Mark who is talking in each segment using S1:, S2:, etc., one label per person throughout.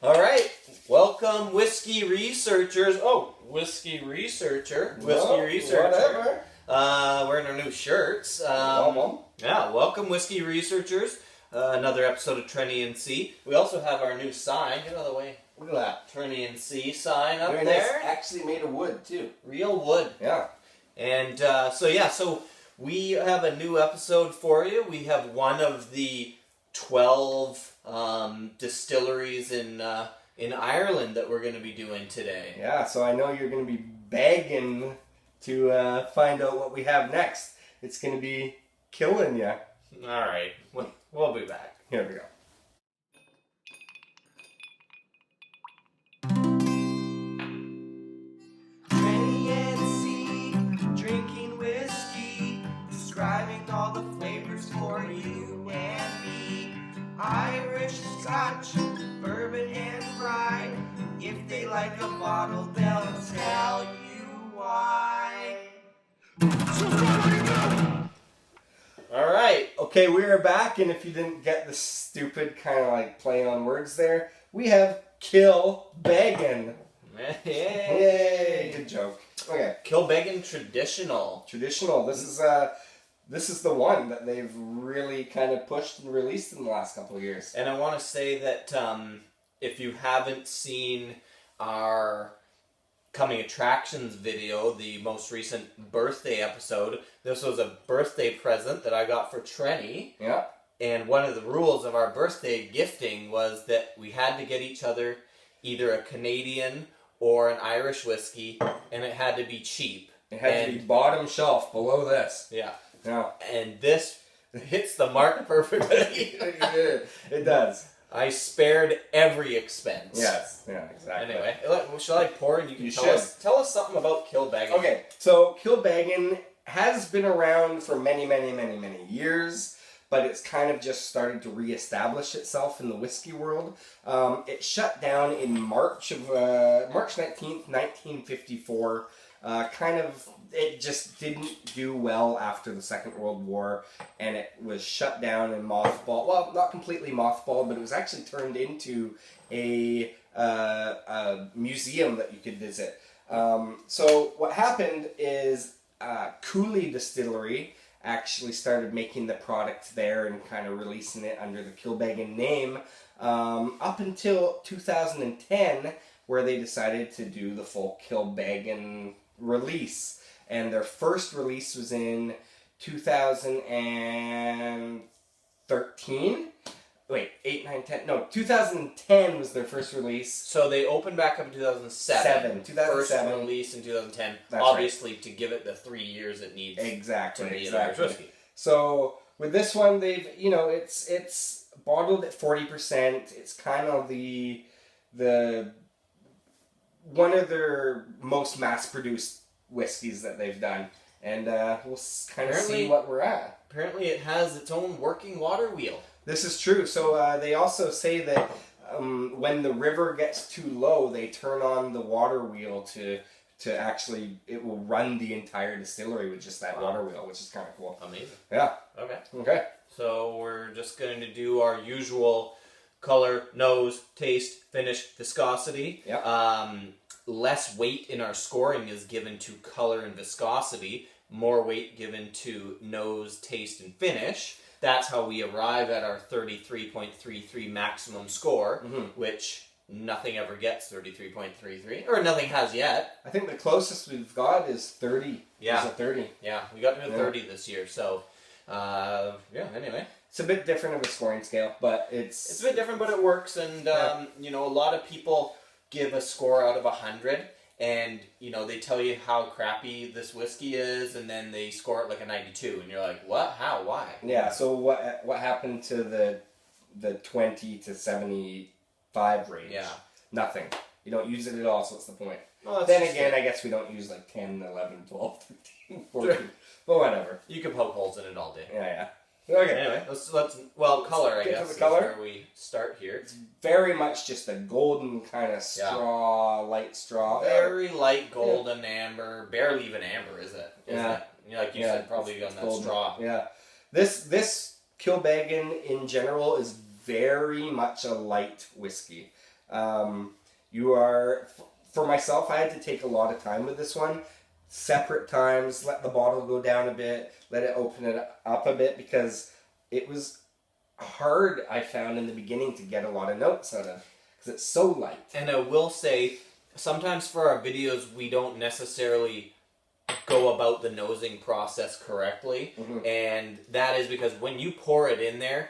S1: All right, welcome, whiskey researchers. Oh, whiskey researcher,
S2: Whatever.
S1: Wearing our new shirts.
S2: Welcome.
S1: Yeah, welcome, whiskey researchers. Another episode of Trenny and C. We also have our new sign. Get out of the way.
S2: Look at that.
S1: Trenny and C sign up
S2: Very
S1: there.
S2: nice. Actually made of wood, too.
S1: Real wood.
S2: Yeah.
S1: And so we have a new episode for you. We have one of the 12 distilleries in Ireland that we're going to be doing today.
S2: Yeah, so I know you're going to be begging to find out what we have next. It's going to be killing ya.
S1: All right, we'll be back.
S2: Here we go.
S1: Trenny and C, drinking whiskey, describing all the flavors for you and me. Irish, Scotch, bourbon, and rye. If they like a bottle, they'll tell you why. All right.
S2: Okay, we are back, and if you didn't get the stupid kind of like play on words there, we have Kilbeggan. Yay! Good joke. Okay.
S1: Kilbeggan Traditional.
S2: Traditional. This is the one that they've really kind of pushed and released in the last couple of years.
S1: And I want to say that if you haven't seen our coming attractions video, the most recent birthday episode, this was a birthday present that I got for Trenny.
S2: Yeah.
S1: And one of the rules of our birthday gifting was that we had to get each other either a Canadian or an Irish whiskey, and it had to be cheap.
S2: It had to be bottom shelf below this.
S1: Yeah.
S2: Yeah.
S1: And this hits the mark perfectly.
S2: It does.
S1: I spared every expense.
S2: Yes. Yeah, exactly.
S1: Anyway, shall I pour and you can tell us something about Kilbeggan?
S2: Okay, so Kilbeggan has been around for many, many, many, many years, but it's kind of just started to reestablish itself in the whiskey world. It shut down in March 19th, 1954. It just didn't do well after the Second World War, and it was shut down and mothballed. Well, not completely mothballed, but it was actually turned into a museum that you could visit. So what happened is Cooley Distillery actually started making the product there and kind of releasing it under the Kilbeggan name up until 2010, where they decided to do the full Kilbeggan release. And their first release was in 2013. Wait, 8, 9, 10. No, 2010 was their first release.
S1: So they opened back up in 2007.
S2: 2007.
S1: First release in 2010.
S2: That's
S1: obviously, right. To give it the 3 years it needs.
S2: Exactly.
S1: To be an Irish whiskey.
S2: So with this one, they've it's bottled at 40%. It's kind of the one of their most mass-produced whiskeys that they've done, and we'll kind of see what we're at.
S1: Apparently, it has its own working water wheel.
S2: This is true. So they also say that when the river gets too low, they turn on the water wheel to actually, it will run the entire distillery with just that water wheel, which is kind of cool.
S1: Amazing.
S2: Yeah. Okay.
S1: So we're just going to do our usual color, nose, taste, finish, viscosity.
S2: Yep.
S1: Less weight in our scoring is given to color and viscosity. More weight given to nose, taste, and finish. That's how we arrive at our 33.33 maximum score, which nothing ever gets 33.33, or nothing has yet.
S2: I think the closest we've got is 30.
S1: Yeah.
S2: It's a 30.
S1: Yeah, we got to a 30 this year, so, anyway.
S2: It's a bit different of a scoring scale, but it's
S1: a bit different, but it works, and, a lot of people give a score out of 100, and, they tell you how crappy this whiskey is, and then they score it like a 92, and you're like, what? How? Why?
S2: Yeah, so what happened to the 20 to 75 range?
S1: Yeah.
S2: Nothing. You don't use it at all, so what's the point?
S1: Well,
S2: then again, I guess we don't use like 10, 11, 12, 13, 14, but whatever.
S1: You can poke holes in it all day.
S2: Yeah. Okay.
S1: Anyway, let's color, I guess,
S2: to the color.
S1: Is where we start here.
S2: It's very much just a golden kind of straw, light straw.
S1: Very light golden amber, barely even amber, is it? Like you said, probably on that
S2: golden
S1: straw.
S2: Yeah. This Kilbeggan in general is very much a light whiskey. For myself, I had to take a lot of time with this one. Separate times, let the bottle go down a bit, let it open it up a bit, because it was hard, I found, in the beginning to get a lot of notes out of, because it's so light.
S3: And I will say, sometimes for our videos, we don't necessarily go about the nosing process correctly, and that is because when you pour it in there,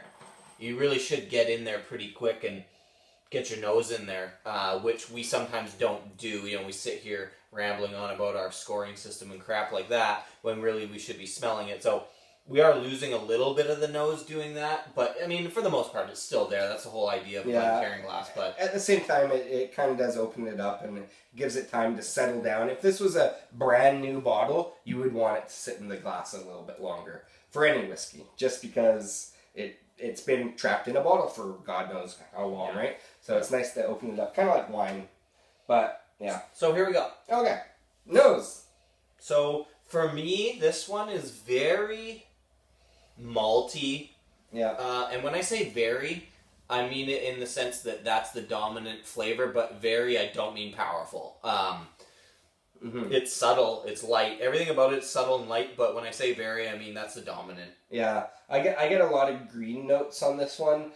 S3: you really should get in there pretty quick and get your nose in there, which we sometimes don't do. You know, we sit here rambling on about our scoring system and crap like that, when really we should be smelling it. So we are losing a little bit of the nose doing that, but I mean, for the most part, it's still there. That's the whole idea of carrying glass. But
S2: at the same time, it kind of does open it up and it gives it time to settle down. If this was a brand new bottle, you would want it to sit in the glass a little bit longer for any whiskey, just because it's been trapped in a bottle for God knows how long, right? So it's nice to open it up, kind of like wine. But yeah.
S3: So here we go.
S2: Okay, nose.
S3: So for me, this one is very malty.
S2: Yeah.
S3: And when I say very, I mean it in the sense that that's the dominant flavor, but very, I don't mean powerful. It's subtle, it's light. Everything about it is subtle and light, but when I say very, I mean that's the dominant.
S2: Yeah, I get a lot of green notes on this one.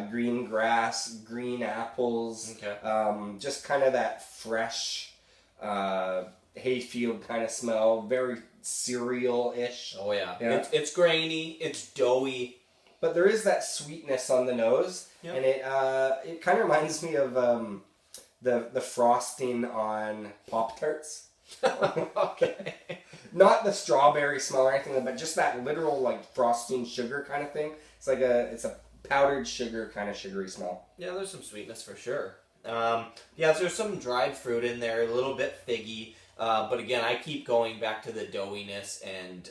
S2: Green grass, green apples.
S3: Okay.
S2: Just kind of that fresh hayfield kind of smell. Very cereal-ish.
S3: Oh yeah. It's grainy, it's doughy.
S2: But there is that sweetness on the nose, and it kind of reminds me of the frosting on Pop-Tarts.
S3: Okay.
S2: Not the strawberry smell or anything, but just that literal like frosting sugar kind of thing. It's like it's a powdered sugar kind of sugary smell.
S3: Yeah, there's some sweetness for sure. There's some dried fruit in there, a little bit figgy. But again, I keep going back to the doughiness and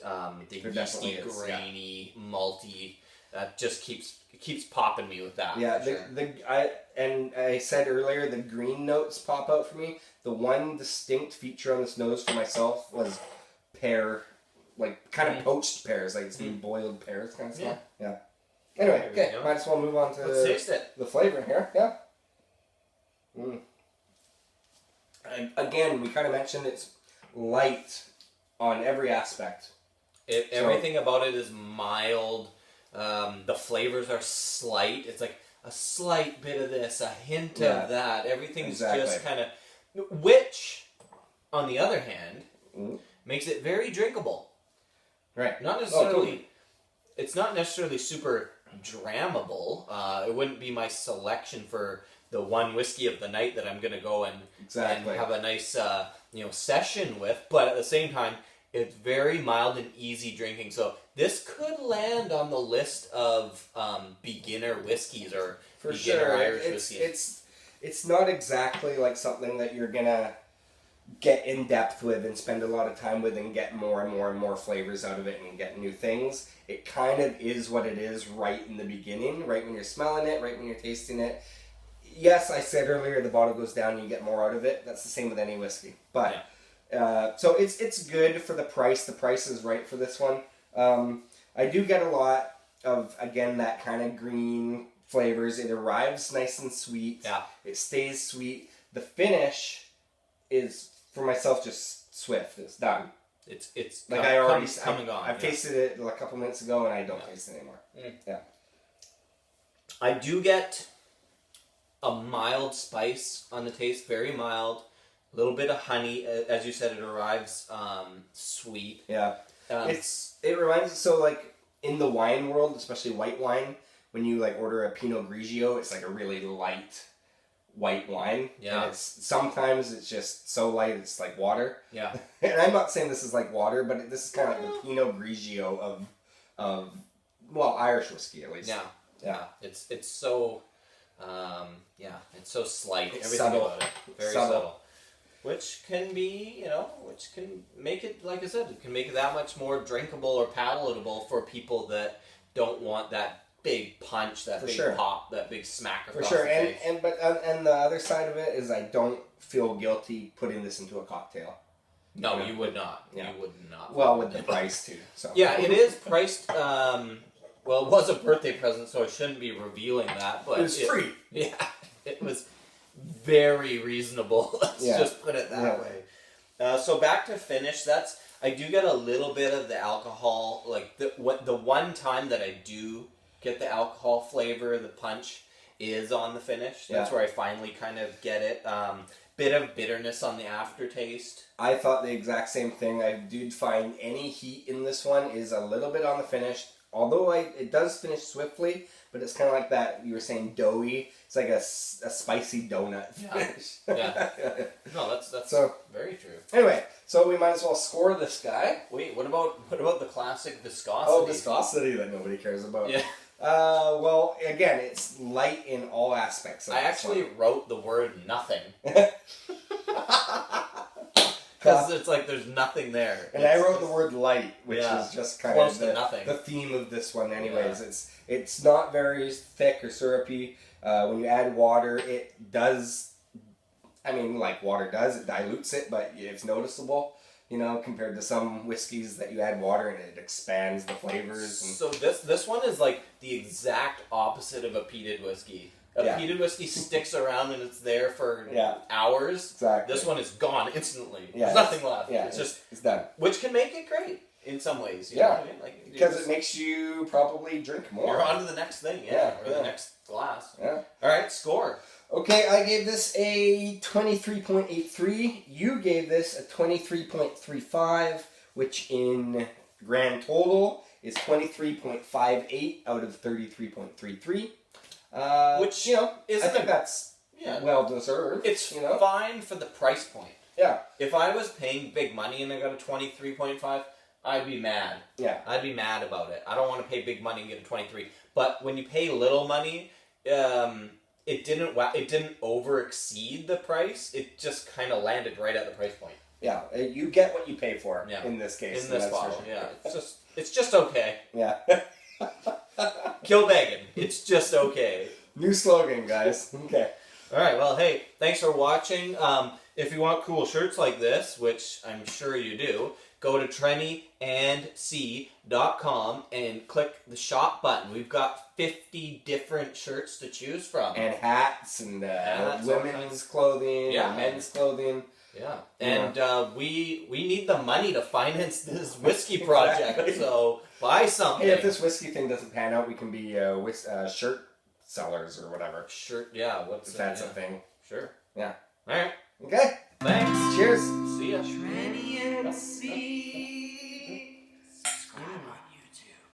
S3: the yeasty, grainy, malty. That just keeps popping me with that.
S2: Yeah, I said earlier, the green notes pop out for me. The one distinct feature on this nose for myself was pear, like kind of poached pears, like it's been boiled pears kind of stuff. Yeah. Anyway, okay, might as well move on to
S3: Let's taste it.
S2: The flavor here. Yeah. And again, we kind of mentioned it's light on every aspect.
S3: Everything about it is mild. The flavors are slight. It's like a slight bit of this, a hint of that. Everything's just kind of... Which, on the other hand, makes it very drinkable.
S2: Right.
S3: Not necessarily... totally. It's not necessarily super drammable. It wouldn't be my selection for the one whiskey of the night that I'm going to go and have a nice session with. But at the same time, it's very mild and easy drinking. So this could land on the list of beginner whiskeys or beginner Irish whiskeys.
S2: It's not exactly like something that you're going to get in depth with and spend a lot of time with and get more and more and more flavors out of it and get new things. It kind of is what it is right in the beginning, right when you're smelling it, right when you're tasting it. Yes, I said earlier the bottle goes down and you get more out of it. That's the same with any whiskey. But so it's good for the price. The price is right for this one. I do get a lot of, again, that kind of green flavors. It arrives nice and sweet.
S3: Yeah.
S2: It stays sweet. The finish is, for myself, just swift. It's done.
S3: It's
S2: like
S3: coming on.
S2: I've tasted it a couple minutes ago and I don't taste it anymore. Yeah.
S3: I do get a mild spice on the taste, very mild. A little bit of honey, as you said, it arrives sweet.
S2: Yeah. It reminds me, so like in the wine world, especially white wine, when you like order a Pinot Grigio, it's like a really light white wine.
S3: Yeah.
S2: And sometimes it's just so light it's like water.
S3: Yeah.
S2: And I'm not saying this is like water, but this is kind of like the Pinot Grigio of Irish whiskey at least.
S3: Yeah.
S2: Yeah.
S3: It's so it's so slight.
S2: It's
S3: everything
S2: subtle.
S3: about it. Very subtle. Which can be, which can make it, like I said, it can make it that much more drinkable or palatable for people that don't want that big punch, that big pop, that big smack across the face.
S2: And the other side of it is I don't feel guilty putting this into a cocktail.
S3: No, you would not.
S2: Yeah.
S3: You would not.
S2: Well, with the price too. So.
S3: Yeah, it is priced. Well, it was a birthday present, so I shouldn't be revealing that. But
S2: it was free.
S3: Yeah, it was. very reasonable. Let's
S2: Yeah.
S3: just put it that way. So back to finish, I do get a little bit of the alcohol, like the one time that I do get the alcohol flavor, the punch, is on the finish. That's where I finally kind of get it. Bit of bitterness on the aftertaste.
S2: I thought the exact same thing. I did find any heat in this one is a little bit on the finish, although it does finish swiftly, but it's kind of like that, you were saying, doughy. It's like a spicy donut finish.
S3: Yeah. No, that's
S2: so
S3: very true.
S2: Anyway, so we might as well score this guy.
S3: Wait, what about the classic viscosity?
S2: Oh, viscosity that nobody cares about.
S3: Yeah.
S2: Well, again, it's light in all aspects of
S3: I
S2: this
S3: actually
S2: one.
S3: wrote the word nothing. Because it's like there's nothing there.
S2: And I wrote the word light, which is just kind
S3: close
S2: of
S3: to nothing.
S2: The theme of this one anyways. Yeah. It's not very thick or syrupy. When you add water, it does, like water does, it dilutes it, but it's noticeable, compared to some whiskeys that you add water and it expands the flavors. And
S3: so this one is like the exact opposite of a peated whiskey. A peated whiskey sticks around and it's there for hours.
S2: Exactly.
S3: This one is gone instantly.
S2: Yeah,
S3: There's nothing left.
S2: Yeah, it's done.
S3: Which can make it great in some ways. You know what I mean? Like,
S2: because it makes you probably drink more.
S3: You're on to the next thing, or the next glass.
S2: Yeah.
S3: All right, score.
S2: Okay, I gave this a 23.83. You gave this a 23.35, which in grand total is 23.58 out of 33.33. Which, I think that's well deserved.
S3: It's fine for the price point.
S2: Yeah.
S3: If I was paying big money and I got a 23.5, I'd be mad.
S2: Yeah.
S3: I'd be mad about it. I don't want to pay big money and get a 23. But when you pay little money, it didn't over exceed the price. It just kind of landed right at the price point.
S2: Yeah, you get what you pay for in this case.
S3: In this bottle, it's just okay.
S2: Yeah.
S3: Kilbeggan, it's just okay.
S2: New slogan, guys. Okay.
S3: All right, well, hey, thanks for watching. If you want cool shirts like this, which I'm sure you do, go to trennyandc.com and click the shop button. We've got 50 different shirts to choose from.
S2: And hats and women's clothing and men's clothing.
S3: Yeah. And we need the money to finance this whiskey project, so buy something.
S2: Hey, if this whiskey thing doesn't pan out, we can be shirt sellers or whatever.
S3: Shirt, if
S2: that's a thing.
S3: Sure.
S2: Yeah.
S3: All right.
S2: Okay.
S3: Thanks.
S2: Cheers.
S3: See ya.
S1: Trenny and C.